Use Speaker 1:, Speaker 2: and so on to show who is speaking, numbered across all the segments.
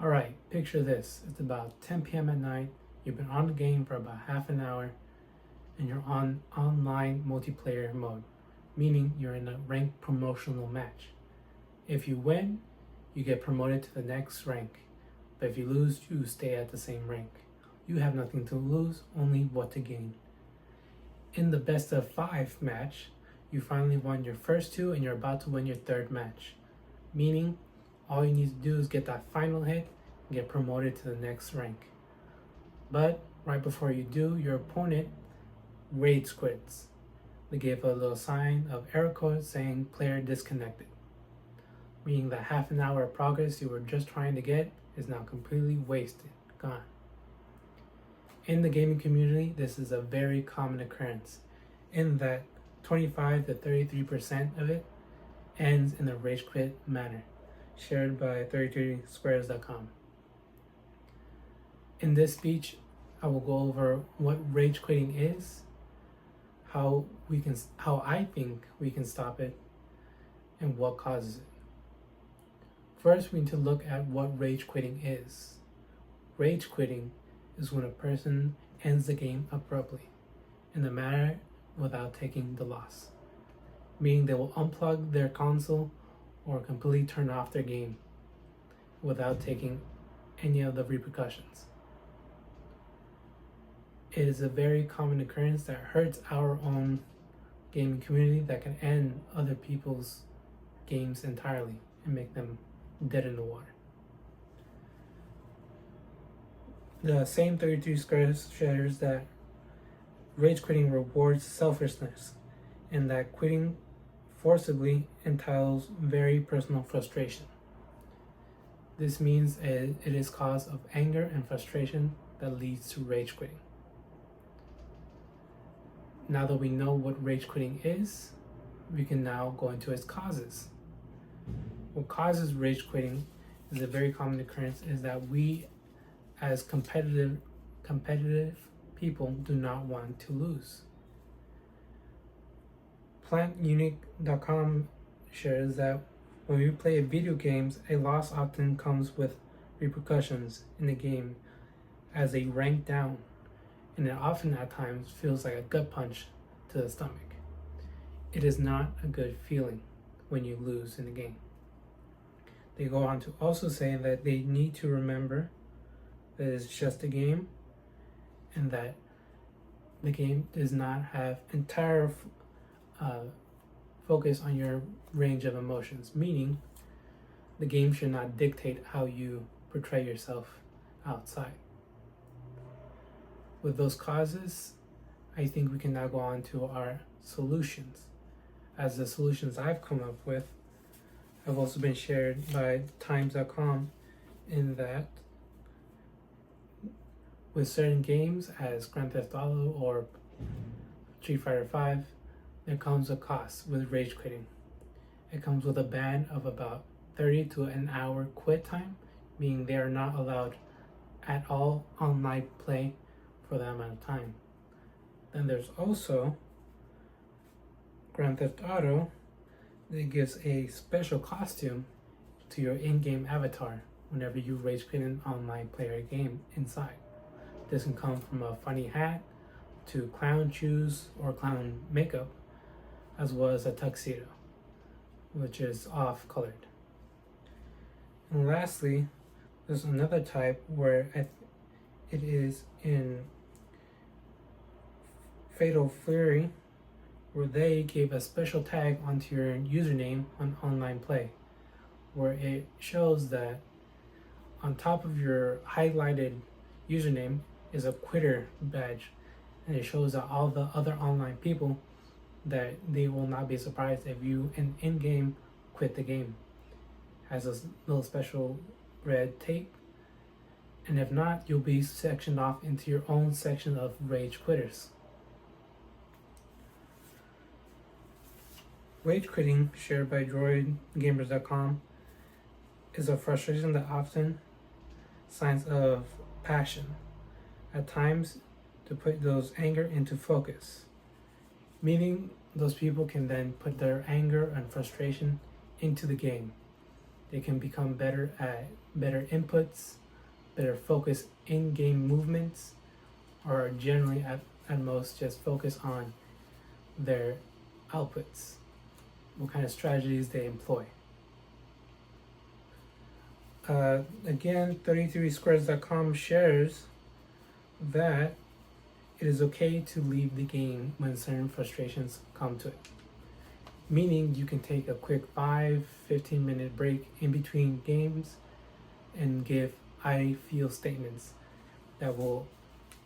Speaker 1: Alright, picture this. It's about 10 p.m. at night. You've been on the game for about half an hour and you're on online multiplayer mode, meaning you're in a ranked promotional match. If you win, you get promoted to the next rank, but if you lose, you stay at the same rank. You have nothing to lose, only what to gain. In the best of 5 match, you finally won your first 2 and you're about to win your 3rd match, meaning all you need to do is get that final hit and get promoted to the next rank. But right before you do, your opponent rage quits. They give a little sign of error code saying player disconnected, meaning that half an hour of progress you were just trying to get is now completely wasted, gone. In the gaming community, this is a very common occurrence, in that 25 to 33% of it ends in a rage quit manner, shared by 33squares.com. In this speech, I will go over what rage quitting is, how I think we can stop it, and what causes it. First, we need to look at what rage quitting is. Rage quitting is when a person ends the game abruptly, in a manner without taking the loss, meaning they will unplug their console or completely turn off their game without taking any of the repercussions. It is a very common occurrence that hurts our own gaming community, that can end other people's games entirely and make them dead in the water. The same 33 Squares shares that rage quitting rewards selfishness, and that quitting forcibly entails very personal frustration. This means it is cause of anger and frustration that leads to rage quitting. Now that we know what rage quitting is, we can now go into its causes. What causes rage quitting is a very common occurrence, is that we as competitive people do not want to lose. PlantUnique.com shares that when we play video games, a loss often comes with repercussions in the game as a rank down, and it often at times feels like a gut punch to the stomach. It is not a good feeling when you lose in the game. They go on to also say that they need to remember that it's just a game, and that the game does not have entire focus on your range of emotions, meaning the game should not dictate how you portray yourself outside. With those causes, I think we can now go on to our solutions. As the solutions I've come up with have also been shared by Times.com, in that with certain games as Grand Theft Auto or Street Fighter 5, there comes a cost with rage quitting. It comes with a ban of about 30 to an hour quit time, meaning they are not allowed at all online play for that amount of time. Then there's also Grand Theft Auto that gives a special costume to your in-game avatar whenever you rage quit an online player game inside. This can come from a funny hat to clown shoes or clown makeup, as well as a tuxedo, which is off-colored. And lastly, there's another type where it is in Fatal Fury, where they gave a special tag onto your username on online play, where it shows that on top of your highlighted username is a quitter badge, and it shows that all the other online people that they will not be surprised if you in-game quit the game. Has a little special red tape, and if not, you'll be sectioned off into your own section of rage quitters. Rage quitting, shared by droidgamers.com, is a frustration that often signs of passion, at times to put those anger into focus, meaning those people can then put their anger and frustration into the game. They can become better at better inputs, better focus in-game movements, or generally at most just focus on their outputs, what kind of strategies they employ. Again, 33squares.com shares that it is okay to leave the game when certain frustrations come to it. Meaning you can take a quick 15 minute break in between games and give I feel statements that will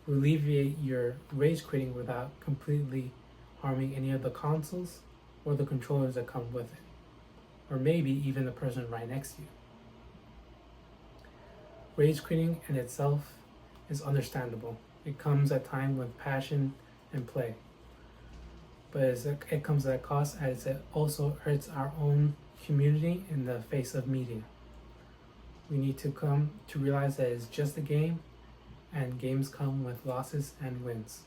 Speaker 1: alleviate your rage quitting without completely harming any of the consoles or the controllers that come with it, or maybe even the person right next to you. Rage quitting in itself is understandable. It comes at time with passion and play, but it comes at a cost, as it also hurts our own community in the face of media. We need to come to realize that it's just a game, and games come with losses and wins.